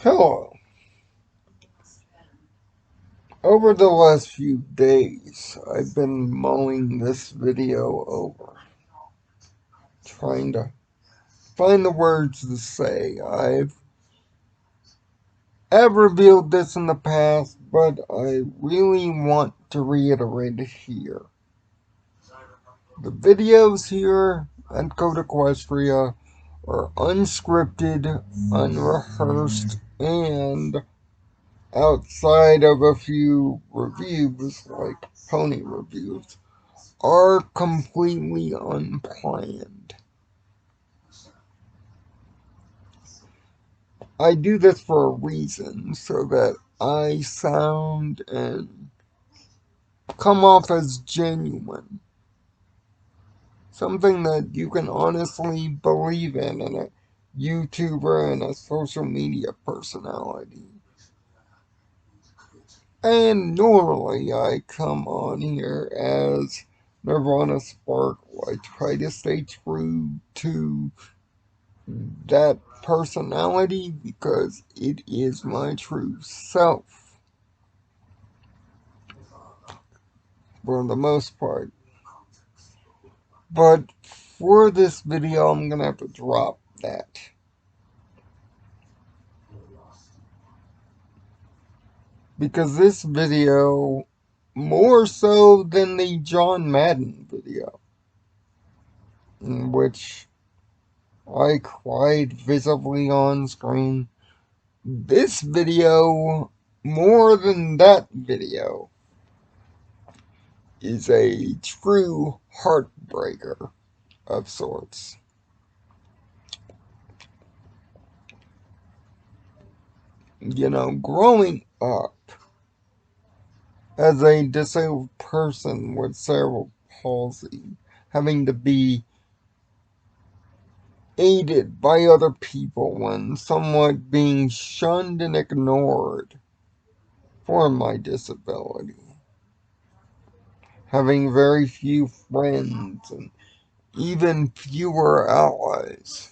Hello. Over the last few days, I've been mulling this video over, trying to find the words to say. I've revealed this in the past, but I really want to reiterate it here. The videos here at Code Equestria are unscripted, unrehearsed, and outside of a few reviews, like pony reviews, are completely unplanned. I do this for a reason, so that I sound and come off as genuine. Something that you can honestly believe in a YouTuber and a social media personality. And normally I come on here as Nirvana Sparkle. I try to stay true to that personality because it is my true self for the most part. But for this video, I'm gonna have to drop that because this video, more so than the John Madden video, in which I cried visibly on screen, this video, more than that video, is a true heartbreaker of sorts. Growing up as a disabled person with cerebral palsy, having to be aided by other people and somewhat being shunned and ignored for my disability, having very few friends and even fewer allies.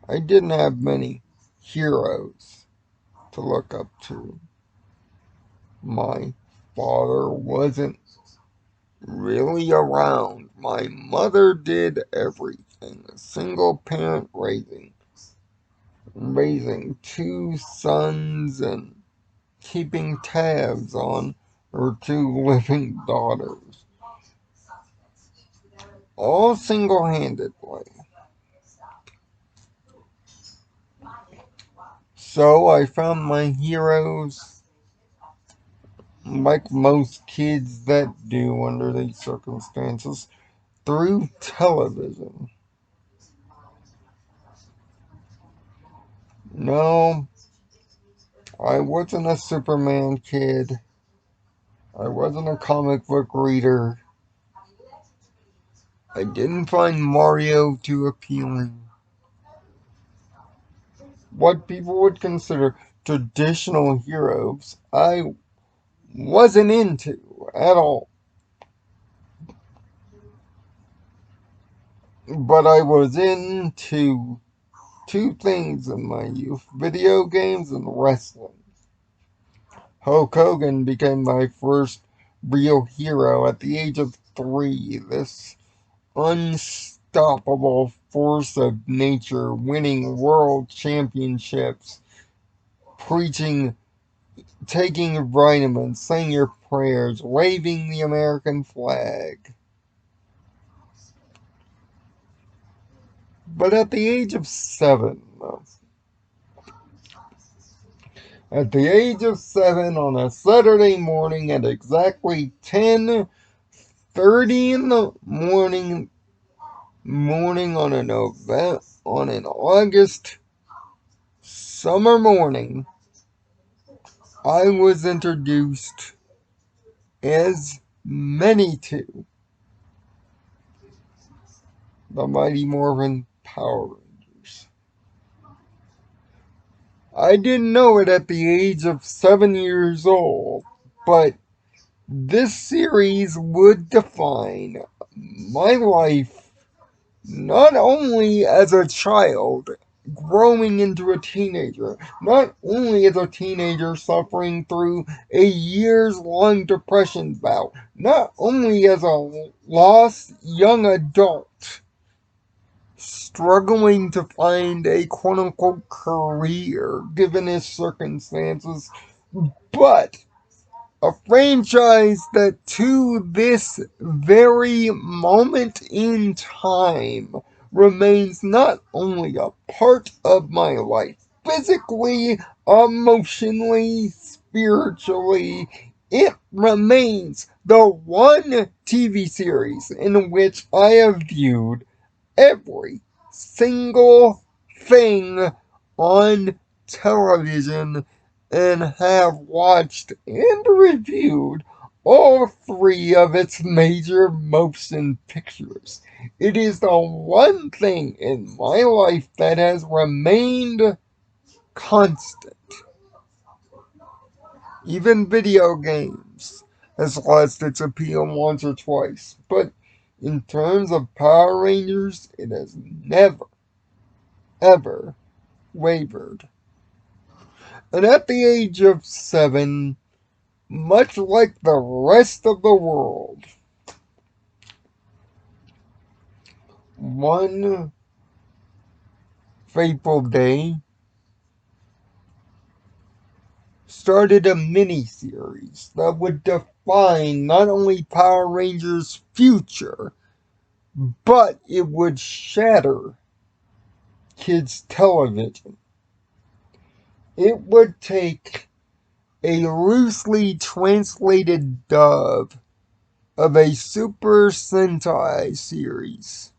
I didn't have many heroes to look up to. My father wasn't really around. My mother did everything. A single parent raising two sons and keeping tabs on her two living daughters. All single-handedly. So I found my heroes, like most kids that do under these circumstances, through television. No, I wasn't a Superman kid. I wasn't a comic book reader. I didn't find Mario too appealing. What people would consider traditional heroes, I wasn't into at all. But I was into two things in my youth: video games and wrestling. Hulk Hogan became my first real hero at the age of 3. This unstoppable force of nature, winning world championships, preaching, taking vitamins, saying your prayers, waving the American flag. But at the age of 7 on a Saturday morning at exactly 10:30 in the morning on an August summer morning, I was introduced, as many to, the Mighty Morphin Power Rangers. I didn't know it at the age of 7 years old, but this series would define my life not only as a child growing into a teenager, not only as a teenager suffering through a years long depression bout, not only as a lost young adult struggling to find a quote unquote career given his circumstances, but a franchise that to this very moment in time remains not only a part of my life, physically, emotionally, spiritually, it remains the one TV series in which I have viewed every single thing on television and have watched and reviewed all three of its major motion pictures. It is the one thing in my life that has remained constant. Even video games has lost its appeal once or twice, but in terms of Power Rangers, it has never, ever wavered. And at the age of 7, much like the rest of the world, one fateful day started a mini-series that would define not only Power Rangers' future, but it would shatter kids' television. It would take a loosely translated dub of a Super Sentai series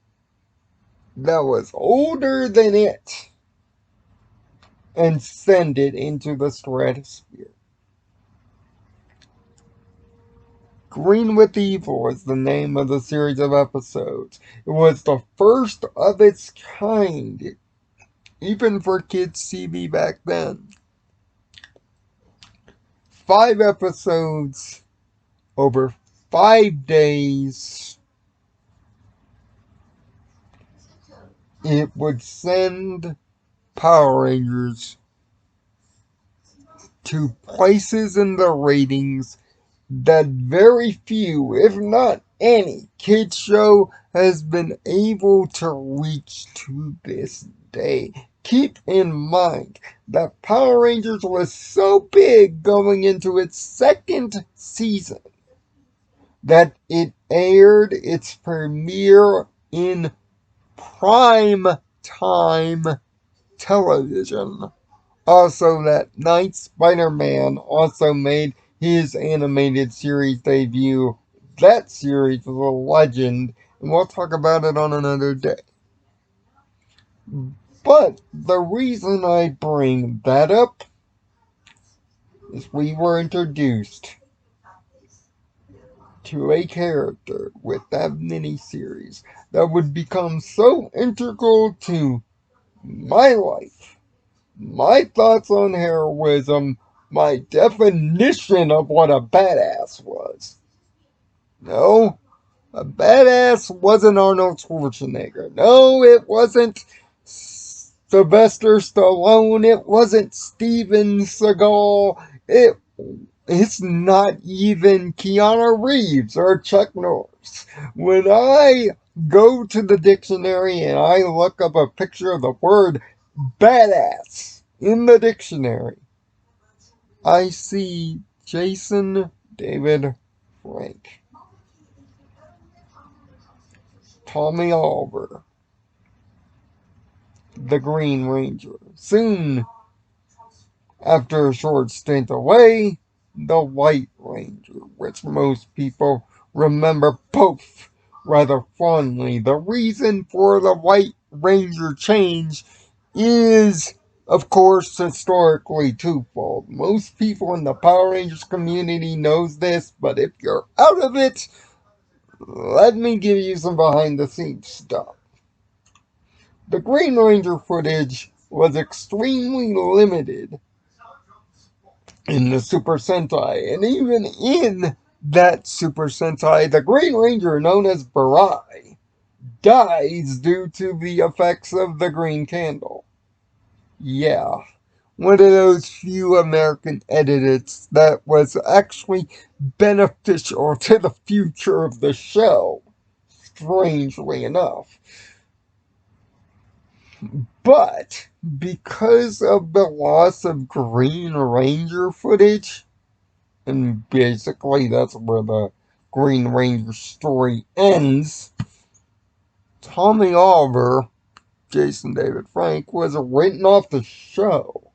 that was older than it and send it into the stratosphere. Green with Evil is the name of the series of episodes. It was the first of its kind, even for kids' TV back then. 5 episodes over 5 days. It would send Power Rangers to places in the ratings that very few, if not any, kids show has been able to reach to this day. Keep in mind that Power Rangers was so big going into its second season that it aired its premiere in prime time television. Also, that night, Spider-Man also made his animated series debut. That series was a legend, and we'll talk about it on another day. But the reason I bring that up is we were introduced to a character with that miniseries that would become so integral to my life, my thoughts on heroism, my definition of what a badass was. No, a badass wasn't Arnold Schwarzenegger. No, it wasn't Sylvester Stallone. It wasn't Steven Seagal. It's not even Keanu Reeves or Chuck Norris. When I go to the dictionary and I look up a picture of the word badass in the dictionary, I see Jason David Frank, Tommy Oliver, the Green Ranger. Soon after a short stint away, the White Ranger, which most people remember both rather fondly. The reason for the White Ranger change is, of course, historically twofold. Most people in the Power Rangers community knows this, but if you're out of it, let me give you some behind the scenes stuff. The Green Ranger footage was extremely limited in the Super Sentai, and even in that Super Sentai, the Green Ranger known as Barai dies due to the effects of the green candle. Yeah, one of those few American edits that was actually beneficial to the future of the show, strangely enough. But because of the loss of Green Ranger footage, and basically that's where the Green Ranger story ends, Tommy Oliver, Jason David Frank, was written off the show.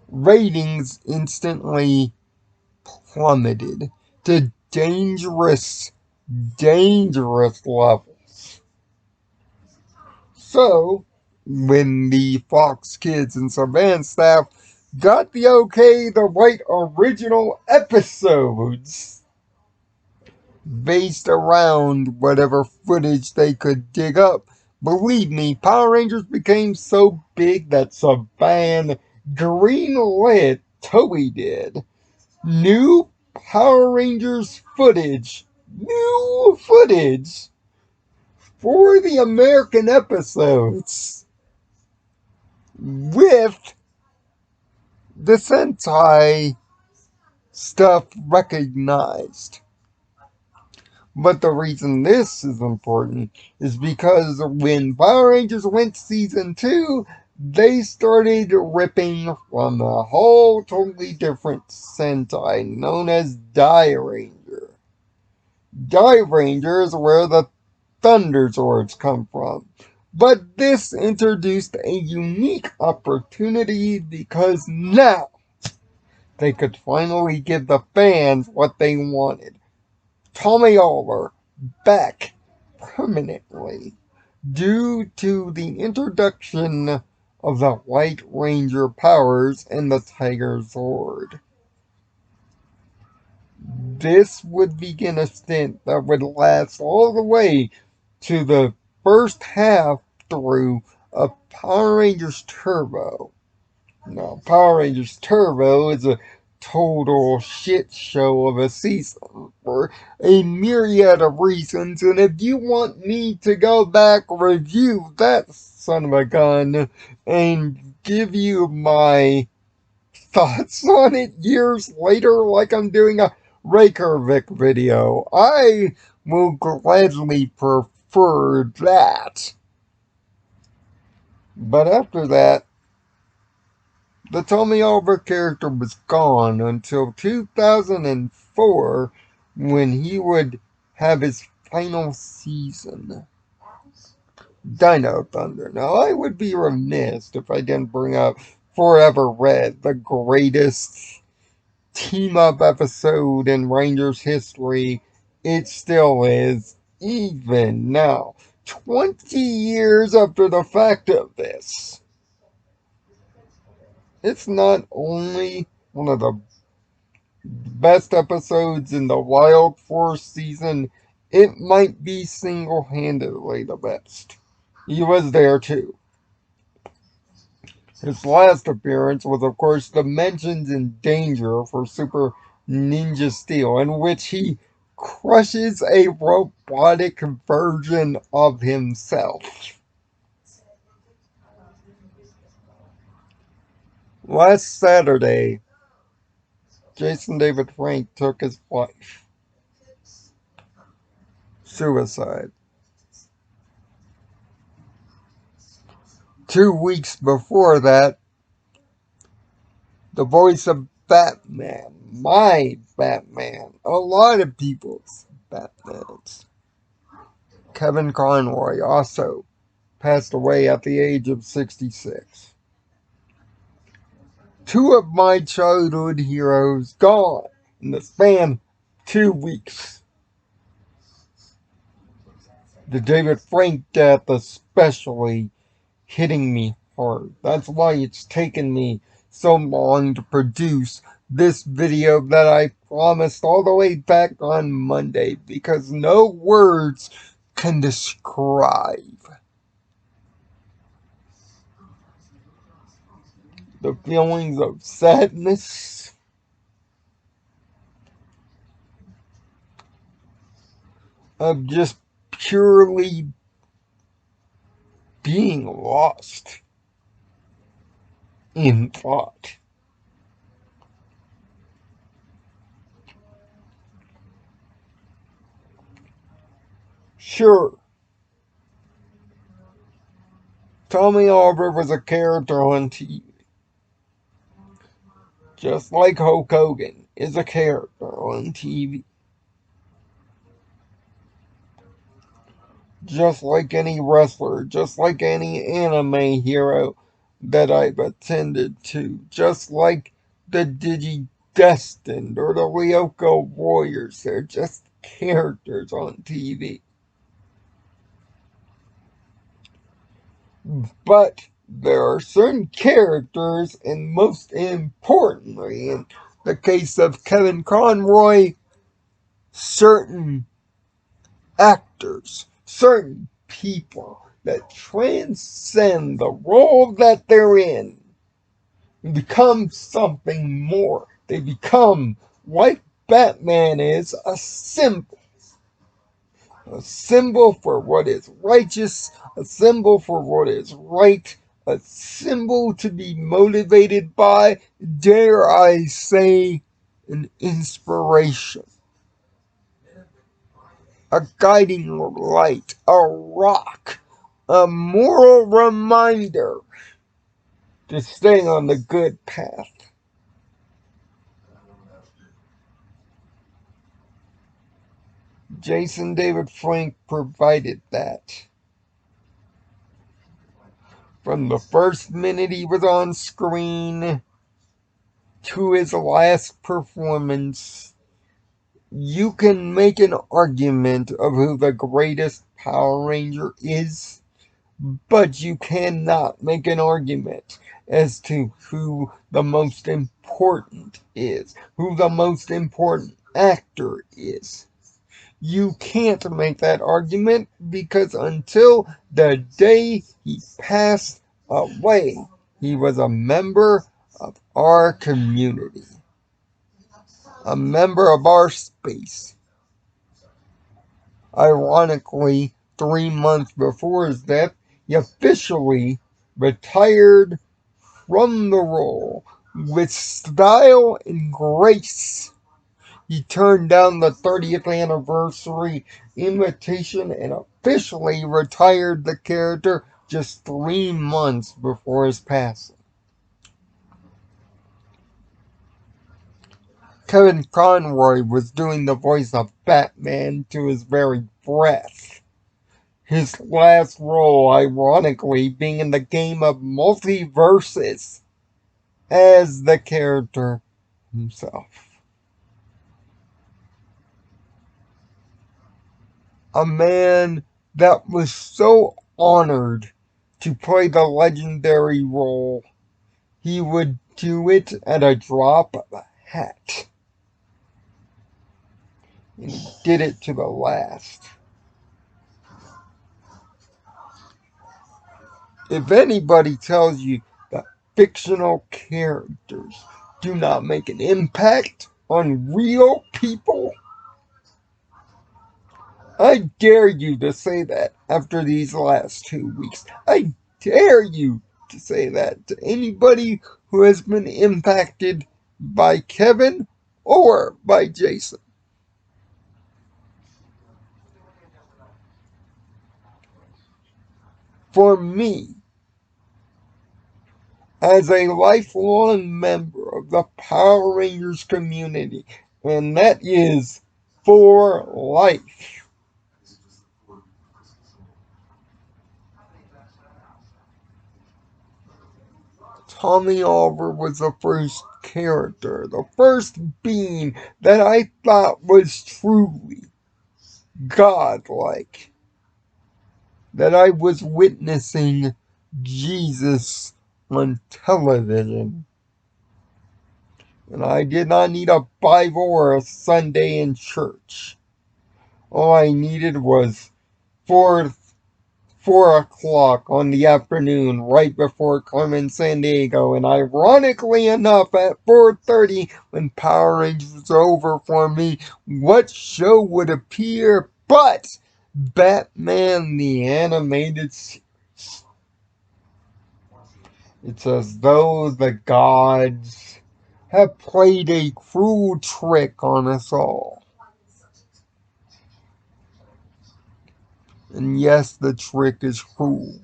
Ratings instantly plummeted to dangerous levels. So, when the Fox Kids and Savannah staff got the okay to write original episodes based around whatever footage they could dig up, believe me, Power Rangers became so big that Savannah greenlit, Toei did, new Power Rangers footage, new footage for the American episodes with the Sentai stuff recognized. But the reason this is important is because when Power Rangers went season 2, they started ripping from a whole totally different Sentai known as Die Ranger. Die Ranger is where the Thunder Swords come from. But this introduced a unique opportunity because now they could finally give the fans what they wanted. Tommy Oliver back permanently due to the introduction of the White Ranger powers and the Tiger Sword. This would begin a stint that would last all the way to the first half through of Power Rangers Turbo. Now, Power Rangers Turbo is a total shit show of a season for a myriad of reasons, and if you want me to go back review that son of a gun and give you my thoughts on it years later, like I'm doing a Reykjavik video, I will gladly prefer that. But after that, the Tommy Oliver character was gone until 2004 when he would have his final season. Dino Thunder. Now, I would be remiss if I didn't bring up Forever Red, the greatest team up episode in Rangers history. It still is, even now, 20 years after the fact of this. It's not only one of the best episodes in the Wild Force season, it might be single handedly the best. He was there too. His last appearance was, of course, Dimensions in Danger for Super Ninja Steel, in which he crushes a robotic version of himself. Last Saturday, Jason David Frank took his life. Suicide. 2 weeks before that, the voice of Batman, my Batman, a lot of people's Batmans, Kevin Conroy, also passed away at the age of 66. Two of my childhood heroes gone in the span of 2 weeks. The David Frank death especially hitting me hard. That's why it's taken me so long to produce this video that I promised all the way back on Monday, because no words can describe the feelings of sadness, of just purely being lost in thought. Sure, Tommy Oliver was a character on TV, just like Hulk Hogan is a character on TV, just like any wrestler, just like any anime hero that I've attended to, just like the Digi Destined or the Ryoko Warriors. They're just characters on TV. But there are certain characters, and most importantly, in the case of Kevin Conroy, certain actors, certain people that transcend the role that they're in and become something more. They become, like Batman is, a symbol for what is righteous, a symbol for what is right, a symbol to be motivated by, dare I say, an inspiration, a guiding light, a rock, a moral reminder to stay on the good path. Jason David Frank provided that. From the first minute he was on screen to his last performance, you can make an argument of who the greatest Power Ranger is, but you cannot make an argument as to who the most important is, who the most important actor is. You can't make that argument because until the day he passed away, he was a member of our community, a member of our space. Ironically, 3 months before his death, he officially retired from the role with style and grace. He turned down the 30th anniversary invitation and officially retired the character just 3 months before his passing. Kevin Conroy was doing the voice of Batman to his very breath. His last role, ironically, being in the game of Multiverses as the character himself. A man that was so honored to play the legendary role, he would do it at a drop of a hat. And he did it to the last. If anybody tells you that fictional characters do not make an impact on real people, I dare you to say that after these last 2 weeks. I dare you to say that to anybody who has been impacted by Kevin or by Jason. For me, as a lifelong member of the Power Rangers community, and that is for life, Tommy Oliver was the first character, the first being that I thought was truly godlike, that I was witnessing Jesus on television. And I did not need a Bible or a Sunday in church. All I needed was 4 o'clock on the afternoon right before Carmen Sandiego, and ironically enough, at 4:30, when Power Rangers was over for me, what show would appear But Batman the Animated Series, it's as though the gods have played a cruel trick on us all. And yes, the trick is cruel.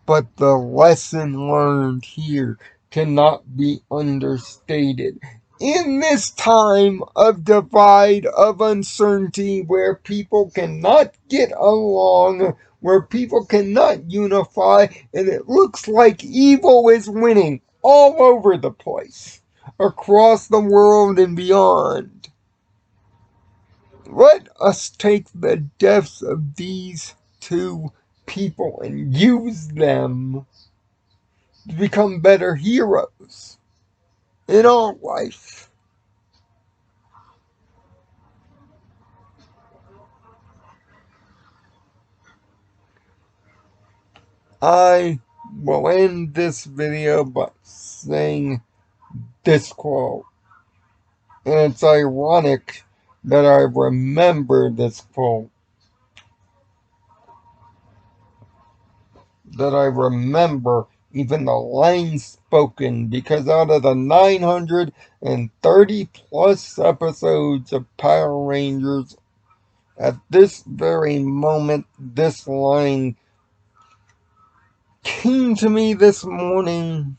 But the lesson learned here cannot be understated. In this time of divide, of uncertainty, where people cannot get along, where people cannot unify, and it looks like evil is winning all over the place, across the world and beyond, let us take the deaths of these two people and use them to become better heroes in our life. I will end this video by saying this quote. And it's ironic that I remember this quote. That I remember even the lines spoken, because out of the 930 plus episodes of Power Rangers, at this very moment, this line came to me this morning.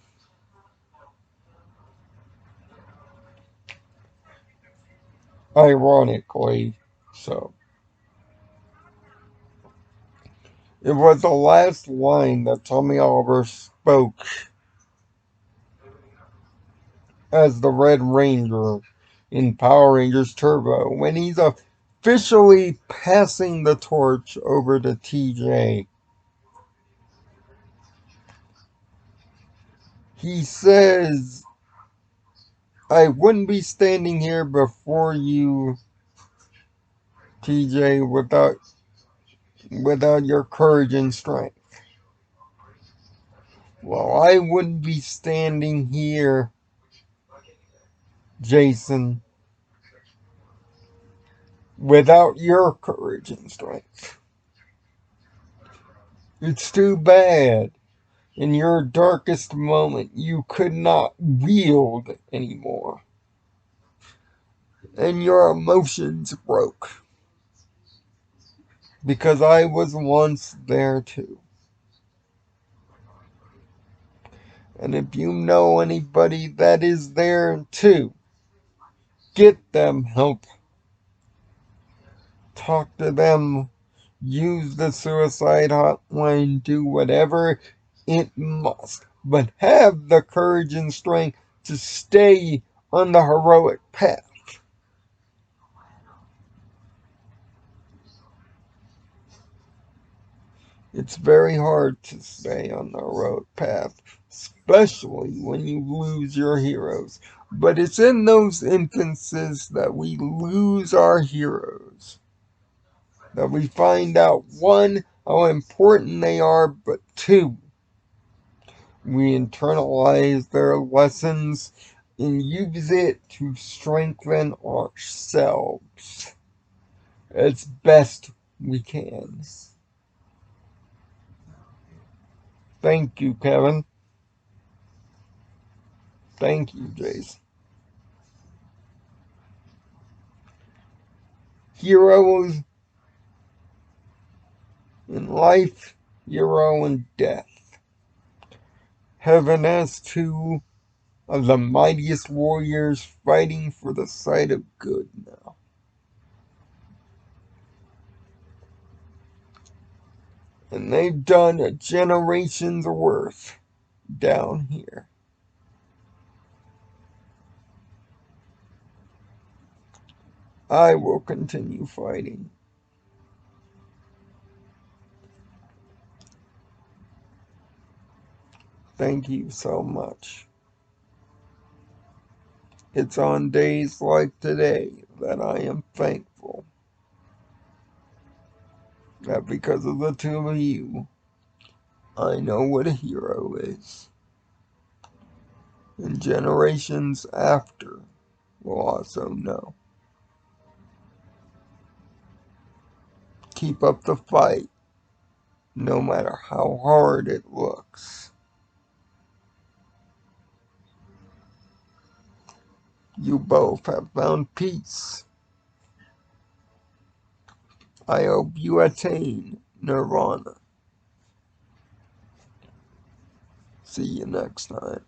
Ironically, so. It was the last line that Tommy Oliver spoke as the Red Ranger in Power Rangers Turbo, when he's officially passing the torch over to TJ. He says, I wouldn't be standing here before you, TJ, without your courage and strength. Well, I wouldn't be standing here, Jason, without your courage and strength. It's too bad. In your darkest moment, you could not wield anymore. And your emotions broke. Because I was once there too. And if you know anybody that is there too, get them help. Talk to them. Use the suicide hotline. Do whatever it must. But have the courage and strength to stay on the heroic path. It's very hard to stay on the road path, especially when you lose your heroes. But it's in those instances that we lose our heroes, that we find out, one, how important they are, but two, we internalize their lessons and use it to strengthen ourselves as best we can. Thank you, Kevin. Thank you, Jace. Heroes in life, hero in death. Heaven has two of the mightiest warriors fighting for the side of good now. And they've done a generation's worth down here. I will continue fighting. Thank you so much. It's on days like today that I am thankful that because of the two of you, I know what a hero is. And generations after will also know. Keep up the fight, no matter how hard it looks. You both have found peace. I hope you attain nirvana. See you next time.